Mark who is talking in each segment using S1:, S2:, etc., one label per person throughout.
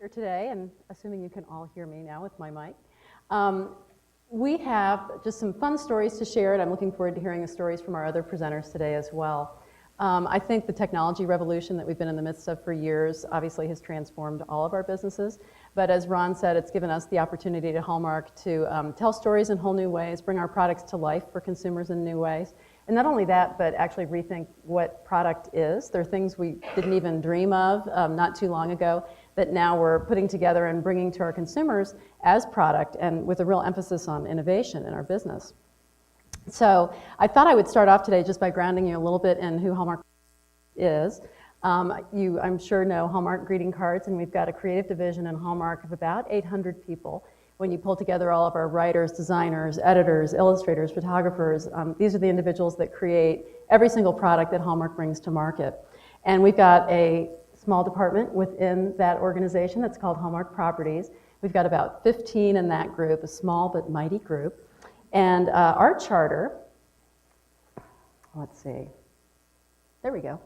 S1: here today, and assuming you can all hear me now with my mic. We have just some fun stories to share, and I'm looking forward to hearing the stories from our other presenters today as well. I think the technology revolution that we've been in the midst of for years obviously has transformed all of our businesses, but as Ron said, it's given us the opportunity at Hallmark to tell stories in whole new ways, bring our products to life for consumers in new ways. And not only that, but actually rethink what product is. There are things we didn't even dream of not too long ago that now we're putting together and bringing to our consumers as product, and with a real emphasis on innovation in our business. So I thought I would start off today just by grounding you a little bit in who Hallmark is. You, I'm sure, know Hallmark greeting cards, and we've got a creative division in Hallmark of about 800 people. When you pull together all of our writers, designers, editors, illustrators, photographers, these are the individuals that create every single product that Hallmark brings to market. And we've got a small department within that organization that's called Hallmark Properties. We've got about 15 in that group, a small but mighty group. And our charter, let's see, there we go.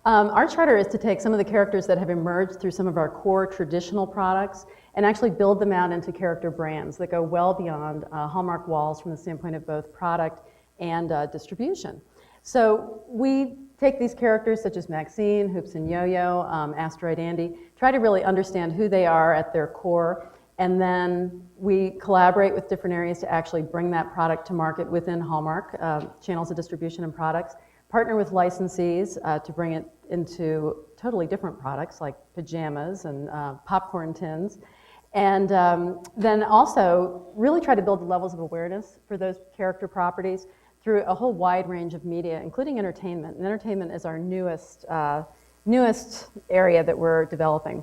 S1: Our charter is to take some of the characters that have emerged through some of our core traditional products and actually build them out into character brands that go well beyond Hallmark walls from the standpoint of both product and distribution. So we take these characters such as Maxine, Hoops and Yo-Yo, Asteroid Andy, try to really understand who they are at their core, and then we collaborate with different areas to actually bring that product to market within Hallmark, channels of distribution and products, partner with licensees to bring it into totally different products like pajamas and popcorn tins. And then also really try to build the levels of awareness for those character properties through a whole wide range of media, including entertainment. And entertainment is our newest area that we're developing.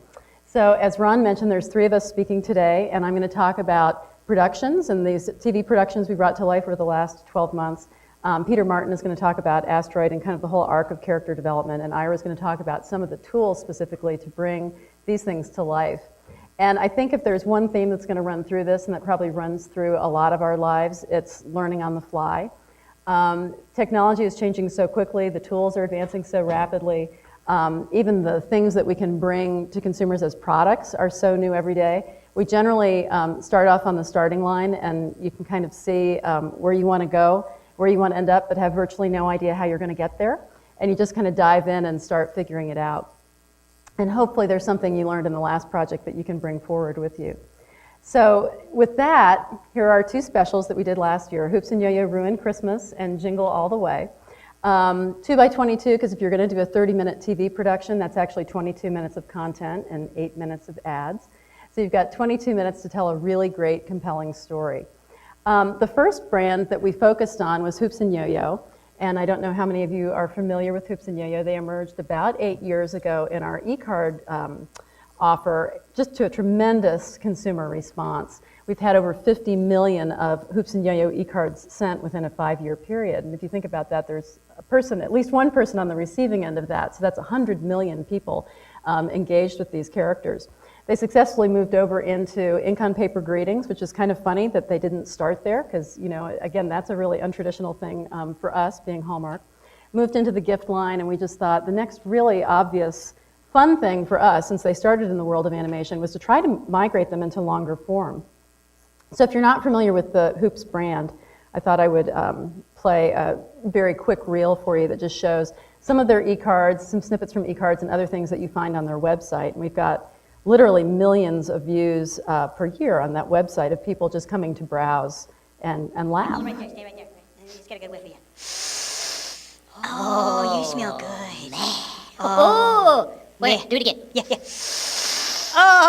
S1: So as Ron mentioned, there's 3 of us speaking today, and I'm going to talk about productions and these TV productions we brought to life over the last 12 months. Peter Martin is going to talk about Asteroid and kind of the whole arc of character development, and Ira is going to talk about some of the tools specifically to bring these things to life. And I think if there's one theme that's going to run through this, and that probably runs through a lot of our lives, it's learning on the fly. Technology is changing so quickly, the tools are advancing so rapidly, even the things that we can bring to consumers as products are so new every day. We generally start off on the starting line, and you can kind of see where you want to go, where you want to end up, but have virtually no idea how you're going to get there. And you just kind of dive in and start figuring it out. And hopefully there's something you learned in the last project that you can bring forward with you. So with that, here are our 2 specials that we did last year, Hoops and Yo-Yo Ruin Christmas and Jingle All the Way. 2 by 22, because if you're going to do a 30-minute TV production, that's actually 22 minutes of content and 8 minutes of ads. So you've got 22 minutes to tell a really great, compelling story. The first brand that we focused on was Hoops and Yo-Yo, and I don't know how many of you are familiar with Hoops and Yo-Yo. They emerged about 8 years ago in our e-card offer, just to a tremendous consumer response. We've had over 50 million of Hoops and Yo-Yo e-cards sent within a 5-year period, and if you think about that, there's a person, at least one person on the receiving end of that, so that's 100 million people engaged with these characters. They successfully moved over into ink on paper greetings, which is kind of funny that they didn't start there because, you know, again, that's a really untraditional thing for us, being Hallmark. Moved into the gift line, and we just thought the next really obvious fun thing for us, since they started in the world of animation, was to try to migrate them into longer form. So if you're not familiar with the Hoops brand, I thought I would play a very quick reel for you that just shows some of their e-cards, some snippets from e-cards and other things that you find on their website. And we've got literally millions of views per year on that website of people just coming to browse and laugh.
S2: Stay right there. Just get a good whiff of you. Oh, you smell good. Oh. Wait, do it again. Yeah. Oh.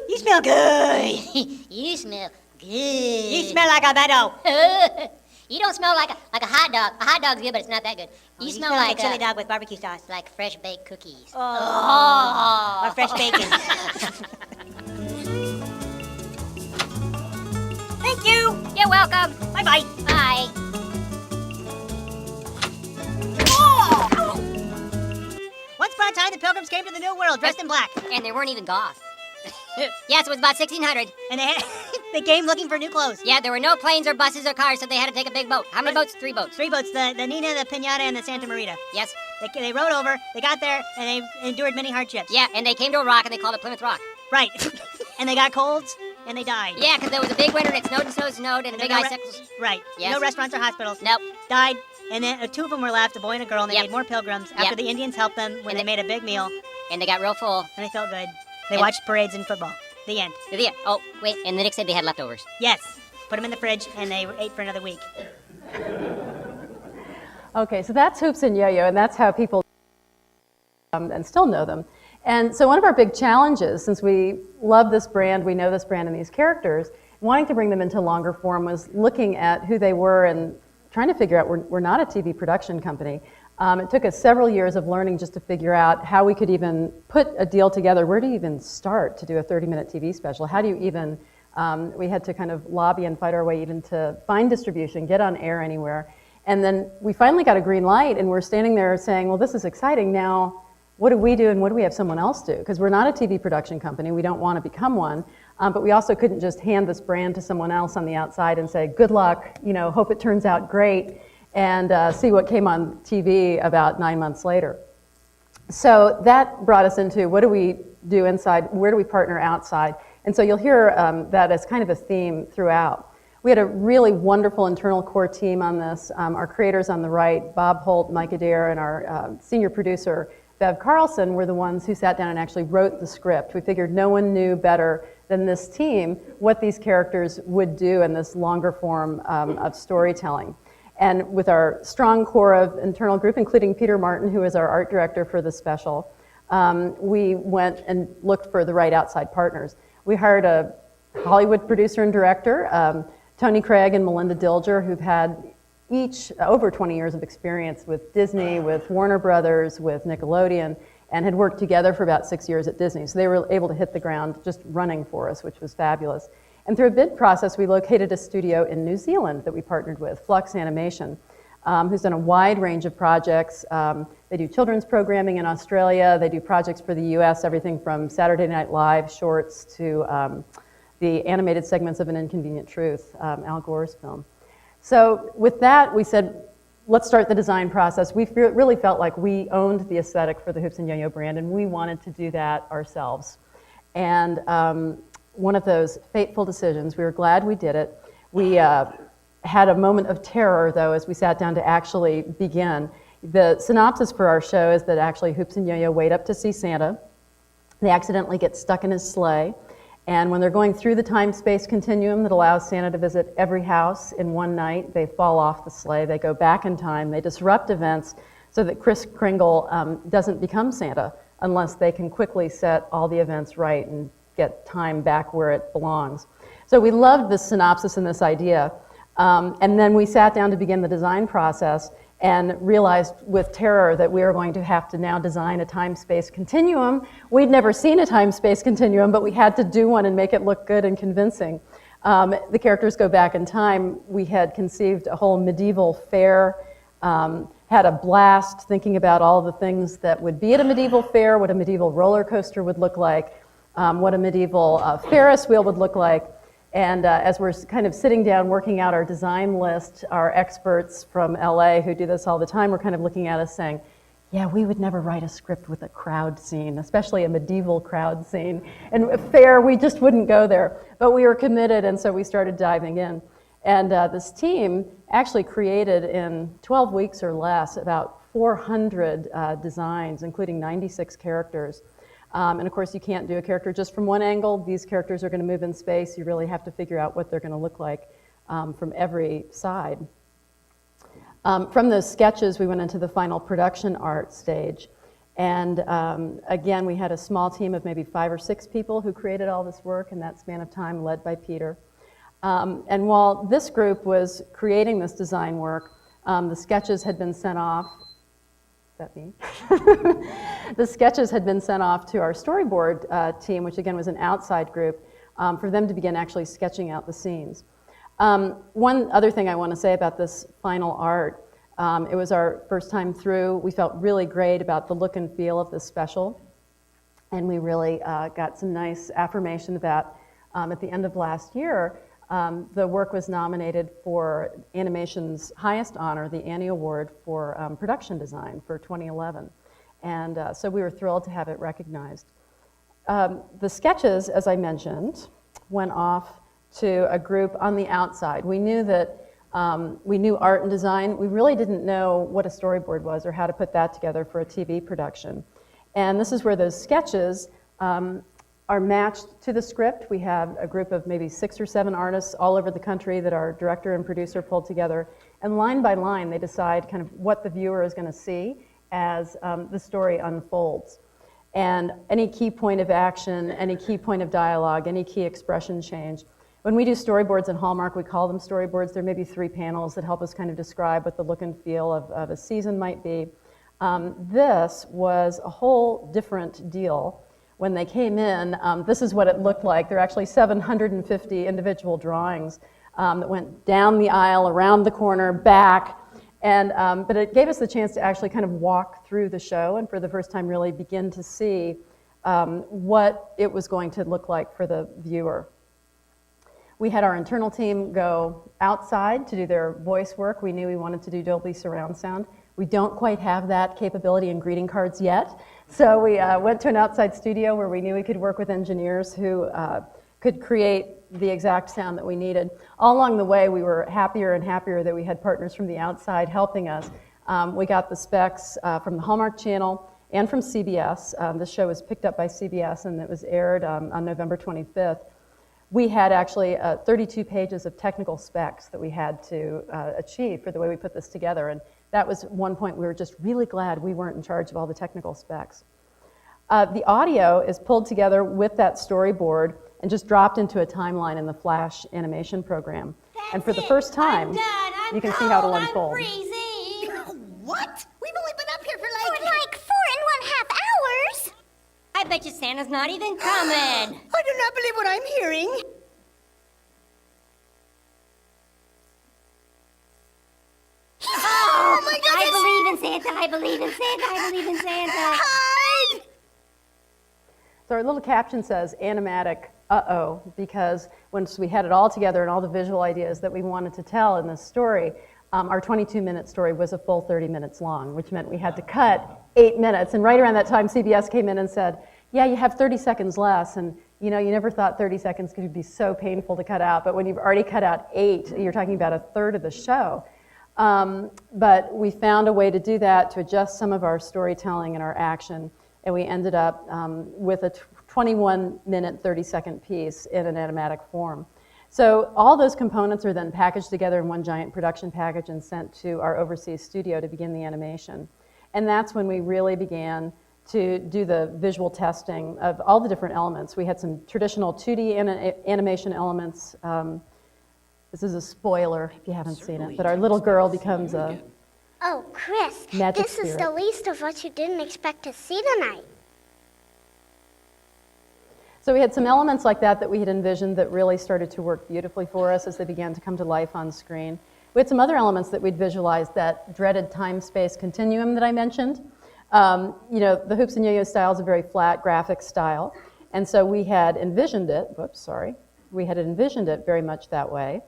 S2: You smell good.
S3: You smell good.
S2: You smell like a meadow.
S3: You don't smell like a hot dog. A hot dog's good, but it's not that good.
S2: You smell like a chili dog with barbecue sauce.
S3: Like fresh baked cookies.
S2: Oh. Or fresh bacon. Thank you.
S3: You're welcome.
S2: Bye-bye.
S3: Bye.
S2: Oh. Once upon a time, the Pilgrims came to the New World dressed in black.
S3: And they weren't even goths. Yes, it was about 1600.
S2: And they They came looking for new clothes.
S3: Yeah, there were no planes or buses or cars, so they had to take a big boat. How many boats? 3 boats.
S2: 3 boats, the Nina, the Pinata, and the Santa Marita.
S3: Yes.
S2: They rode over, they got there, and they endured many hardships.
S3: Yeah, and they came to a rock and they called it Plymouth Rock.
S2: Right. And they got colds, and they died.
S3: Yeah, because there was a big winter and it snowed, and big icicles.
S2: Right.
S3: Yes.
S2: No restaurants or hospitals.
S3: Nope.
S2: Died. And then 2 of them were left, a boy and a girl, and they
S3: Yep.
S2: made more pilgrims after
S3: Yep.
S2: the Indians helped them when
S3: And
S2: they made a big meal,
S3: And they got real full.
S2: and they felt good. They
S3: And-
S2: watched parades and football. The end.
S3: Yeah. Oh, wait, and the next day they had leftovers.
S2: Yes. Put them in the fridge, and they ate for another week.
S1: Okay, so that's Hoops and Yo-Yo, and that's how people and still know them. And so one of our big challenges, since we love this brand, we know this brand and these characters, wanting to bring them into longer form was looking at who they were and trying to figure out we're not a TV production company. It took us several years of learning just to figure out how we could even put a deal together. Where do you even start to do a 30-minute TV special? How do you even, we had to kind of lobby and fight our way even to find distribution, get on air anywhere. And then we finally got a green light and we're standing there saying, well, this is exciting. Now, what do we do and what do we have someone else do? Because we're not a TV production company. We don't want to become one. But we also couldn't just hand this brand to someone else on the outside and say, good luck, hope it turns out great, and see what came on TV about 9 months later. So that brought us into what do we do inside, where do we partner outside? And so you'll hear that as kind of a theme throughout. We had a really wonderful internal core team on this. Our creators on the right, Bob Holt, Mike Adair, and our senior producer, Bev Carlson, were the ones who sat down and actually wrote the script. We figured no one knew better than this team what these characters would do in this longer form of storytelling. And with our strong core of internal group, including Peter Martin, who is our art director for the special, we went and looked for the right outside partners. We hired a Hollywood producer and director, Tony Craig and Melinda Dilger, who've had each over 20 years of experience with Disney, with Warner Brothers, with Nickelodeon, and had worked together for about 6 years at Disney. So they were able to hit the ground just running for us, which was fabulous. And through a bid process, we located a studio in New Zealand that we partnered with, Flux Animation, who's done a wide range of projects. They do children's programming in Australia. They do projects for the US, everything from Saturday Night Live shorts to the animated segments of An Inconvenient Truth, Al Gore's film. So with that, we said, let's start the design process. We really felt like we owned the aesthetic for the Hoops and Yo-Yo brand, and we wanted to do that ourselves. And one of those fateful decisions, we were glad we did it. We had a moment of terror, though, as we sat down to actually begin. The synopsis for our show is that actually Hoops and Yo-Yo wait up to see Santa. They accidentally get stuck in his sleigh. And when they're going through the time-space continuum that allows Santa to visit every house in one night, they fall off the sleigh, they go back in time, they disrupt events so that Kris Kringle doesn't become Santa unless they can quickly set all the events right and get time back where it belongs. So we loved this synopsis and this idea. And then we sat down to begin the design process and realized with terror that we were going to have to now design a time-space continuum. We'd never seen a time-space continuum, but we had to do one and make it look good and convincing. The characters go back in time. We had conceived a whole medieval fair, had a blast thinking about all the things that would be at a medieval fair, what a medieval roller coaster would look like, what a medieval Ferris wheel would look like. And as we're kind of sitting down working out our design list, our experts from LA who do this all the time were kind of looking at us saying, yeah, we would never write a script with a crowd scene, especially a medieval crowd scene. And fair, we just wouldn't go there. But we were committed, and so we started diving in. And this team actually created in 12 weeks or less about 400 designs, including 96 characters. And of course, you can't do a character just from one angle. These characters are going to move in space. You really have to figure out what they're going to look like from every side. From those sketches, we went into the final production art stage. And again, we had a small team of maybe 5 or 6 people who created all this work in that span of time, led by Peter. And while this group was creating this design work, the sketches had been sent off. That me? The sketches had been sent off to our storyboard team, which again was an outside group, for them to begin actually sketching out the scenes. One other thing I want to say about this final art, it was our first time through. We felt really great about the look and feel of this special, and we really got some nice affirmation of that at the end of last year The work was nominated for animation's highest honor, the Annie Award for production design for 2011. And so we were thrilled to have it recognized. The sketches, as I mentioned, went off to a group on the outside. We knew that we knew art and design. We really didn't know what a storyboard was or how to put that together for a TV production. And this is where those sketches are matched to the script. We have a group of maybe 6 or 7 artists all over the country that our director and producer pulled together. And line by line, they decide kind of what the viewer is going to see as the story unfolds. And any key point of action, any key point of dialogue, any key expression change. When we do storyboards in Hallmark, we call them storyboards. There may be 3 panels that help us kind of describe what the look and feel of a season might be. This was a whole different deal. When they came in, this is what it looked like. There are actually 750 individual drawings that went down the aisle, around the corner, back. And, but it gave us the chance to actually kind of walk through the show and for the first time really begin to see what it was going to look like for the viewer. We had our internal team go outside to do their voice work. We knew we wanted to do Dolby surround sound. We don't quite have that capability in greeting cards yet. So we went to an outside studio where we knew we could work with engineers who could create the exact sound that we needed. All along the way, we were happier and happier that we had partners from the outside helping us. We got the specs from the Hallmark Channel and from CBS. This show was picked up by CBS and it was aired on November 25th. We had actually 32 pages of technical specs that we had to achieve for the way we put this together. And that was one point we were just really glad we weren't in charge of all the technical specs. The audio is pulled together with that storyboard and just dropped into a timeline in the Flash animation program. And for the first time, you can see how it'll unfold.
S2: Freezing. What? We've only been up here for
S3: For like 4.5 hours. I bet you Santa's not even coming.
S2: I do not believe what I'm hearing. Oh my goodness!
S3: I believe in Santa, I believe in Santa, I believe in Santa.
S2: Hide!
S1: So our little caption says, animatic, uh-oh, because once we had it all together and all the visual ideas that we wanted to tell in this story, our 22-minute story was a full 30 minutes long, which meant we had to cut 8 minutes. And right around that time, CBS came in and said, yeah, you have 30 seconds less. And you know, you never thought 30 seconds could be so painful to cut out. But when you've already cut out 8, you're talking about a third of the show. But we found a way to do that, to adjust some of our storytelling and our action. And we ended up with a 21-minute, 30-second piece in an animatic form. So all those components are then packaged together in one giant production package and sent to our overseas studio to begin the animation. And that's when we really began to do the visual testing of all the different elements. We had some traditional 2D animation elements. This is a spoiler if you haven't seen it, but our little girl becomes a
S4: Oh, Chris,
S1: magic
S4: this is
S1: spirit.
S4: the least of what you didn't expect to see tonight.
S1: So we had some elements like that that we had envisioned that really started to work beautifully for us as they began to come to life on screen. We had some other elements that we'd visualized, that dreaded time-space continuum that I mentioned. You know, the Hoops and Yo-Yo style is a very flat graphic style, and so we had envisioned it, we had envisioned it very much that way.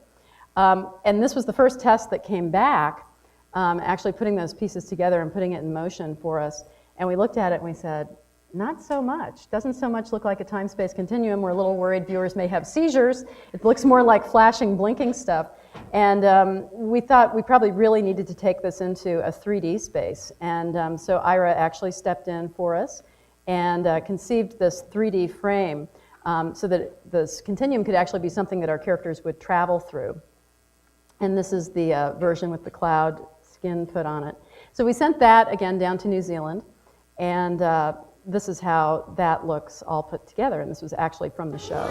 S1: And this was the first test that came back, actually putting those pieces together and putting it in motion for us. And we looked at it and we said, not so much. Doesn't so much look like a time-space continuum. We're a little worried viewers may have seizures. It looks more like flashing, blinking stuff. And we thought we probably really needed to take this into a 3D space. And so Ira actually stepped in for us and conceived this 3D frame so that this continuum could actually be something that our characters would travel through. And this is the version with the cloud skin put on it. So we sent that, again, down to New Zealand. And this is how that looks all put together. And this was actually from the show.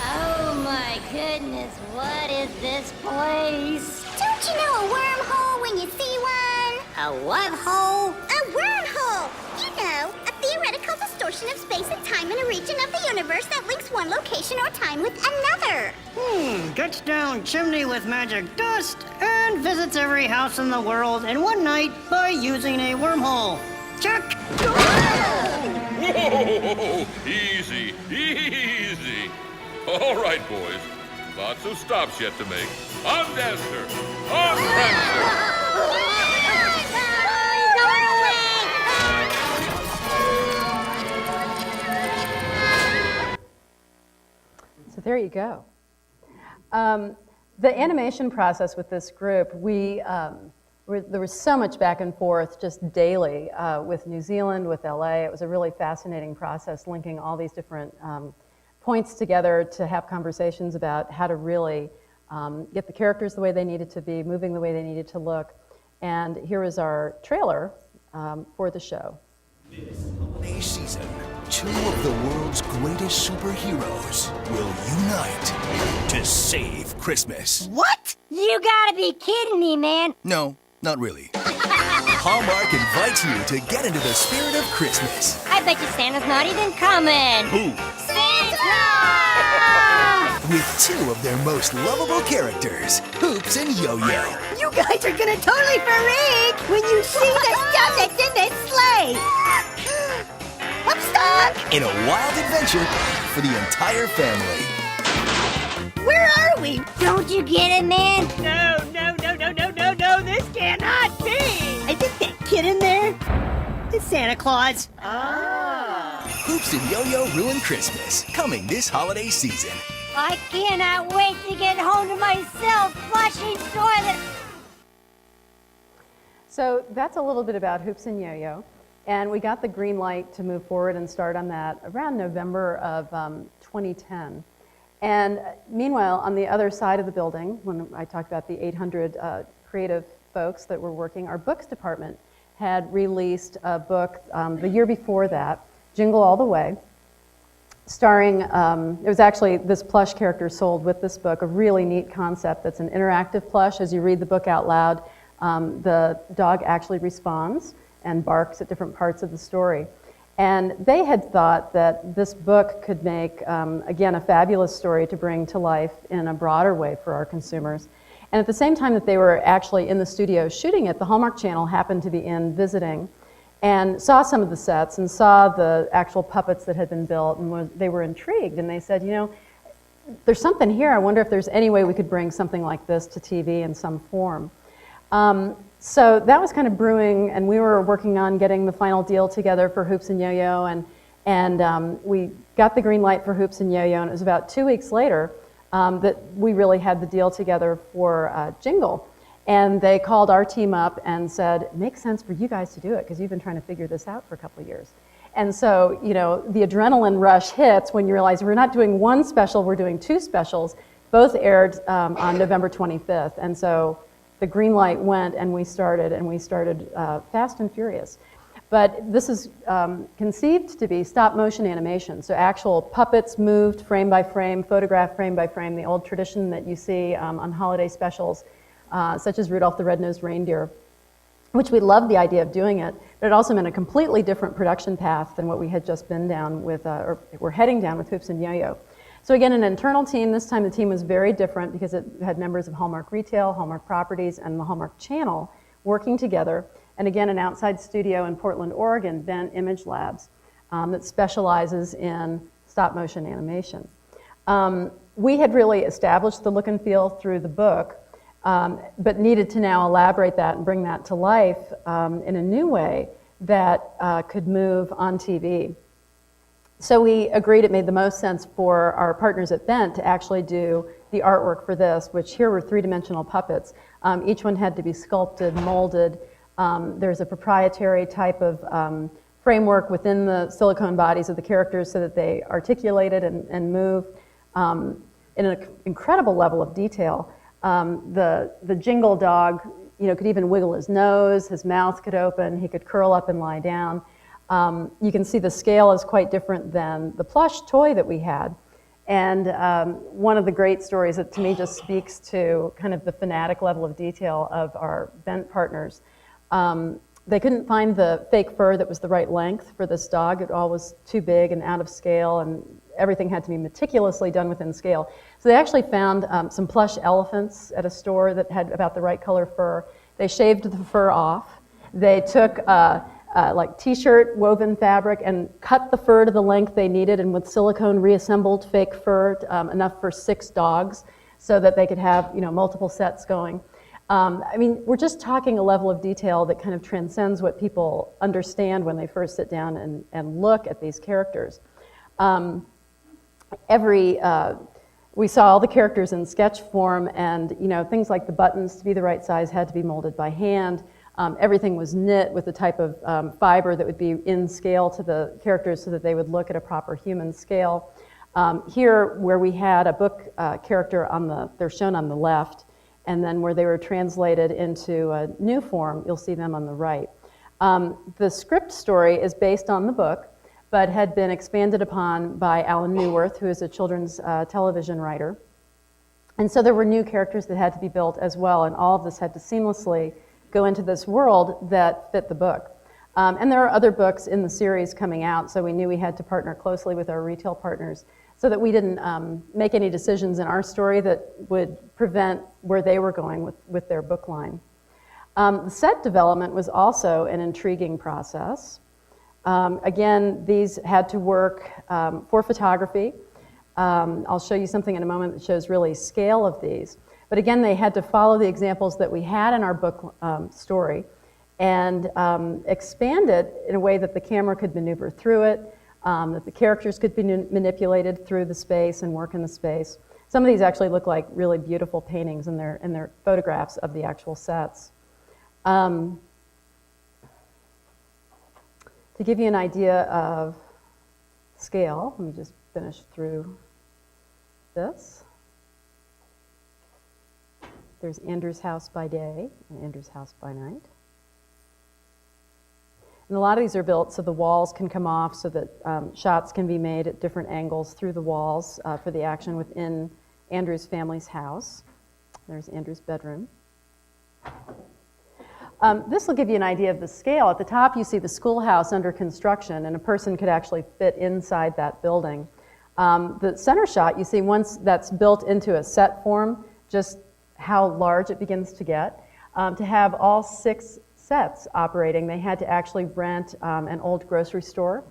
S3: Oh my goodness, what is this place?
S4: Don't you know a wormhole when you see one?
S3: A what hole?
S4: A wormhole! You know, a theoretical distortion of space and time in a region of the universe that links one location or time with another.
S5: Gets down chimney with magic dust and visits every house in the world in one night by using a wormhole. Check!
S6: Whoa! Easy, easy. All right, boys. Lots of stops yet to make. On Dancer! On Prancer!
S1: So there you go. The animation process with this group, there was so much back and forth just daily with New Zealand, with LA. It was a really fascinating process, linking all these different points together to have conversations about how to really get the characters the way they needed to be, moving the way they needed to look. And here is our trailer for the show.
S7: Holiday season, two of the world's greatest superheroes will unite to save Christmas.
S3: What? You gotta be kidding me, man.
S7: No, not really. Hallmark invites you to get into the spirit of Christmas.
S3: I bet you Santa's not even coming.
S7: Who?
S3: Santa!
S7: With two of their most lovable characters, Hoops and Yo-Yo.
S2: You guys are gonna totally freak when you see the stuff that's in this sleigh. I'm stuck.
S7: In a wild adventure for the entire family.
S2: Where are we?
S3: Don't you get it, man?
S2: No, this cannot be. I think that kid in there is Santa Claus.
S7: Hoops and Yo-Yo Ruin Christmas, coming this holiday season.
S3: I cannot wait to get home to myself flushing toilet.
S1: So that's a little bit about Hoops and Yo-Yo. And we got the green light to move forward and start on that around November of 2010. And meanwhile, on the other side of the building, when I talked about the 800 creative folks that were working, our books department had released a book the year before that, Jingle All the Way, starring, it was actually this plush character sold with this book, a really neat concept that's an interactive plush. As you read the book out loud, the dog actually responds and barks at different parts of the story. And they had thought that this book could make, again, a fabulous story to bring to life in a broader way for our consumers. And at the same time that they were actually in the studio shooting it, the Hallmark Channel happened to be in visiting and saw some of the sets and saw the actual puppets that had been built, and they were intrigued. And they said, you know, there's something here. I wonder if there's any way we could bring something like this to TV in some form. So that was kind of brewing, and we were working on getting the final deal together for Hoops and Yo-Yo, and we got the green light for Hoops and Yo-Yo, and it was about 2 weeks later that we really had the deal together for Jingle. And they called our team up and said, it makes sense for you guys to do it because you've been trying to figure this out for a couple of years. And so, you know, the adrenaline rush hits when you realize we're not doing one special, we're doing two specials. Both aired on November 25th. And so the green light went and we started fast and furious. But this is conceived to be stop motion animation. So actual puppets moved frame by frame, photographed frame by frame, the old tradition that you see on holiday specials, such as Rudolph the Red-Nosed Reindeer, which we loved the idea of doing it, but it also meant a completely different production path than what we had just been down with, or we're heading down with Hoops and Yo-Yo. So again, an internal team. This time the team was very different because it had members of Hallmark Retail, Hallmark Properties, and the Hallmark Channel working together. And again, an outside studio in Portland, Oregon, Bent Image Labs, that specializes in stop motion animation. We had really established the look and feel through the book, but needed to now elaborate that and bring that to life in a new way that could move on TV. So we agreed it made the most sense for our partners at Bent to actually do the artwork for this, which here were three-dimensional puppets. Each one had to be sculpted, molded. There's a proprietary type of framework within the silicone bodies of the characters so that they articulated and move in an incredible level of detail. The Jingle dog, you know, could even wiggle his nose, his mouth could open, he could curl up and lie down. You can see the scale is quite different than the plush toy that we had. And one of the great stories that to me just speaks to kind of the fanatic level of detail of our Bent partners. They couldn't find the fake fur that was the right length for this dog. It all was too big and out of scale, and everything had to be meticulously done within scale. So they actually found some plush elephants at a store that had about the right color fur. They shaved the fur off. They took a like t-shirt woven fabric and cut the fur to the length they needed, and with silicone reassembled fake fur, enough for 6 dogs, so that they could have multiple sets going. I mean, we're just talking a level of detail that kind of transcends what people understand when they first sit down and look at these characters. We saw all the characters in sketch form, and things like the buttons, to be the right size, had to be molded by hand. Everything was knit with the type of fiber that would be in scale to the characters so that they would look at a proper human scale. Here, where we had a book character they're shown on the left, and then where they were translated into a new form, you'll see them on the right. The script story is based on the book, but had been expanded upon by Alan Newworth, who is a children's television writer. And so there were new characters that had to be built as well, and all of this had to seamlessly go into this world that fit the book. And there are other books in the series coming out, so we knew we had to partner closely with our retail partners so that we didn't make any decisions in our story that would prevent where they were going with their book line. The set development was also an intriguing process. Again, these had to work for photography. I'll show you something in a moment that shows really scale of these. But again, they had to follow the examples that we had in our book story and expand it in a way that the camera could maneuver through it, that the characters could be manipulated through the space and work in the space. Some of these actually look like really beautiful paintings, and they're photographs of the actual sets. To give you an idea of scale, let me just finish through this. There's Andrew's house by day and Andrew's house by night. And a lot of these are built so the walls can come off, so that shots can be made at different angles through the walls for the action within Andrew's family's house. There's Andrew's bedroom. This will give you an idea of the scale. At the top you see the schoolhouse under construction, and a person could actually fit inside that building. The center shot, you see once that's built into a set form, just how large it begins to get. To have all 6 sets operating, they had to actually rent an old grocery store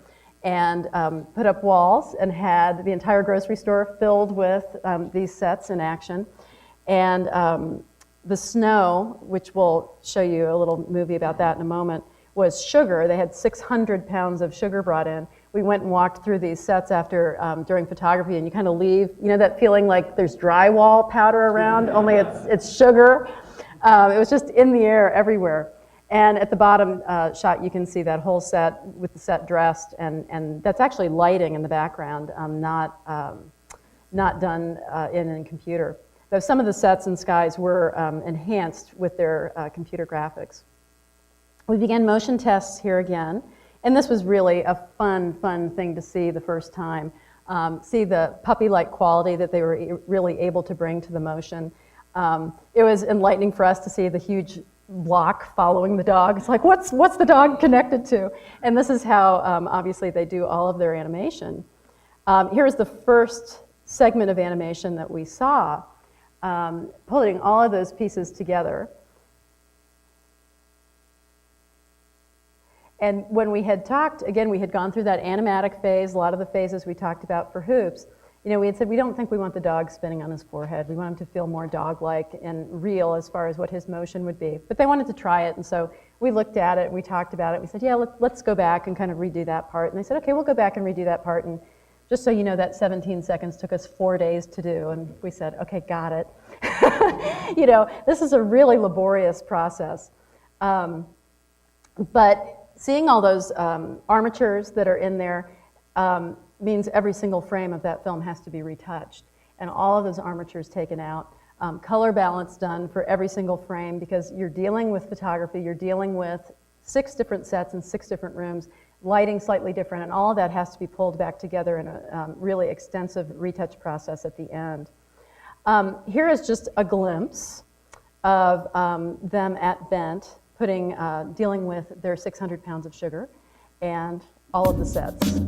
S1: and put up walls and had the entire grocery store filled with these sets in action. And the snow, which we'll show you a little movie about that in a moment, was sugar. They had 600 pounds of sugar brought in. We went and walked through these sets during photography, and you kind of leave, that feeling like there's drywall powder around, only it's sugar. It was just in the air everywhere. And at the bottom shot, you can see that whole set with the set dressed, and that's actually lighting in the background, not done in a computer. Though some of the sets and skies were enhanced with their computer graphics. We began motion tests here again, and this was really a fun thing to see the first time. See the puppy-like quality that they were really able to bring to the motion. It was enlightening for us to see the huge block following the dog. It's like, what's the dog connected to? And this is how, obviously, they do all of their animation. Here's the first segment of animation that we saw. Pulling all of those pieces together. And when we had talked, again, we had gone through that animatic phase, a lot of the phases we talked about for Hoops. We had said we don't think we want the dog spinning on his forehead. We want him to feel more dog-like and real as far as what his motion would be. But they wanted to try it, and so we looked at it, and we talked about it. We said, yeah, let's go back and kind of redo that part. And they said, okay, we'll go back and redo that part. And just so you know, that 17 seconds took us 4 days to do, and we said, okay, got it. This is a really laborious process. But seeing all those armatures that are in there means every single frame of that film has to be retouched, and all of those armatures taken out. Color balance done for every single frame, because you're dealing with photography, you're dealing with 6 different sets in 6 different rooms, lighting slightly different, and all of that has to be pulled back together in a really extensive retouch process at the end. Here is just a glimpse of them at Bent dealing with their 600 pounds of sugar and all of the sets.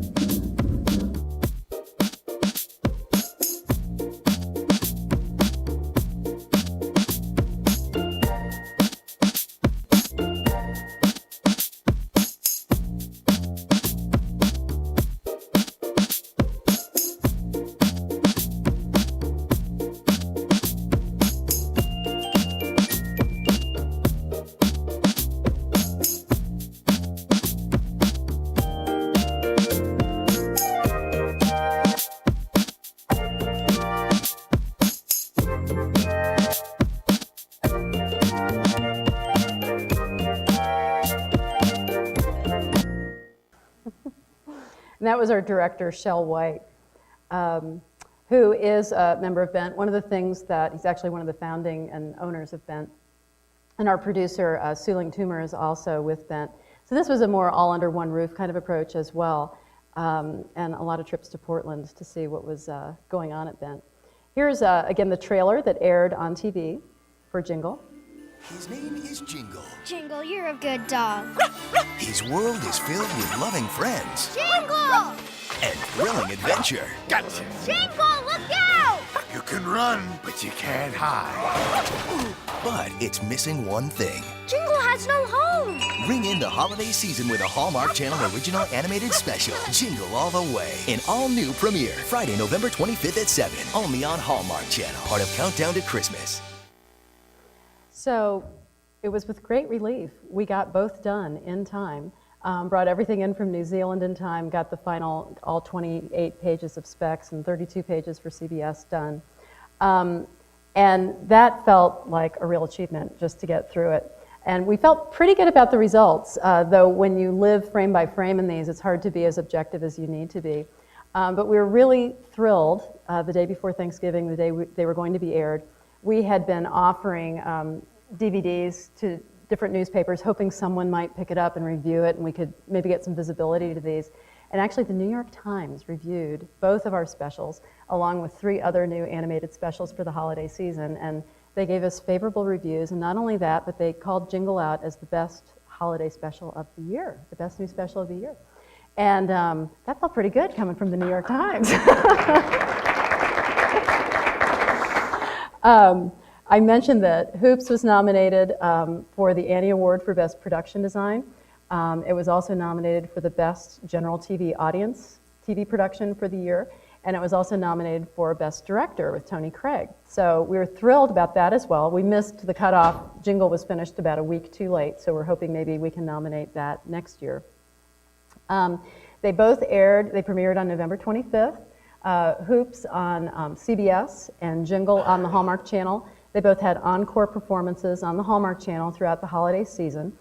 S1: And that was our director, Shel White, who is a member of Bent. One of the things that, he's actually one of the founding and owners of Bent. And our producer, Suling Toomer, is also with Bent. So this was a more all under one roof kind of approach as well. And a lot of trips to Portland to see what was going on at Bent. Here's, again, the trailer that aired on TV for Jingle.
S7: His name is Jingle.
S2: Jingle, you're a good dog.
S7: His world is filled with loving friends
S2: Jingle!
S7: and thrilling adventure.
S8: Gotcha.
S2: Jingle, look out!
S8: You can run, but you can't hide.
S7: But it's missing one thing.
S2: Jingle has no home.
S7: Ring in the holiday season with a Hallmark Channel original animated special, Jingle All the Way. An all-new premiere, Friday, November 25th at 7, only on Hallmark Channel, part of Countdown to Christmas.
S1: So it was with great relief. We got both done in time. Brought everything in from New Zealand in time, got the final, all 28 pages of specs and 32 pages for CBS done. And that felt like a real achievement just to get through it. And we felt pretty good about the results, though when you live frame by frame in these, it's hard to be as objective as you need to be. But we were really thrilled the day before Thanksgiving, the day they were going to be aired. We had been offering DVDs to different newspapers, hoping someone might pick it up and review it, and we could maybe get some visibility to these. And actually, the New York Times reviewed both of our specials, along with 3 other new animated specials for the holiday season, and they gave us favorable reviews. And not only that, but they called Jingle out as the best holiday special of the year, the best new special of the year. And that felt pretty good coming from the New York Times. I mentioned that Hoops was nominated for the Annie Award for Best Production Design. It was also nominated for the Best General TV Audience TV Production for the year, and it was also nominated for Best Director with Tony Craig. So we were thrilled about that as well. We missed the cutoff. Jingle was finished about a week too late, so we're hoping maybe we can nominate that next year. They both aired, they premiered on November 25th. Hoops on CBS and Jingle on the Hallmark Channel. They both had encore performances on the Hallmark Channel throughout the holiday season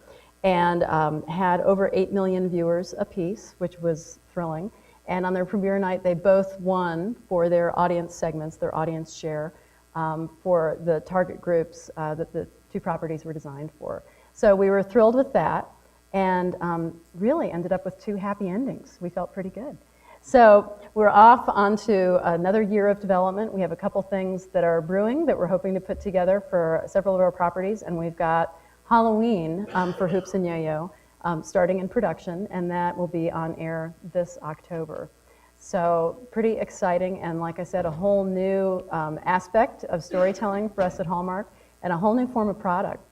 S1: and had over 8 million viewers apiece, which was thrilling. And on their premiere night, they both won for their audience segments, their audience share, for the target groups that the 2 properties were designed for. So we were thrilled with that and really ended up with 2 happy endings. We felt pretty good. So we're off onto another year of development. We have a couple things that are brewing that we're hoping to put together for several of our properties, and we've got Halloween for Hoops and Yo-Yo starting in production, and that will be on air this October. So pretty exciting, and like I said, a whole new aspect of storytelling for us at Hallmark, and a whole new form of product.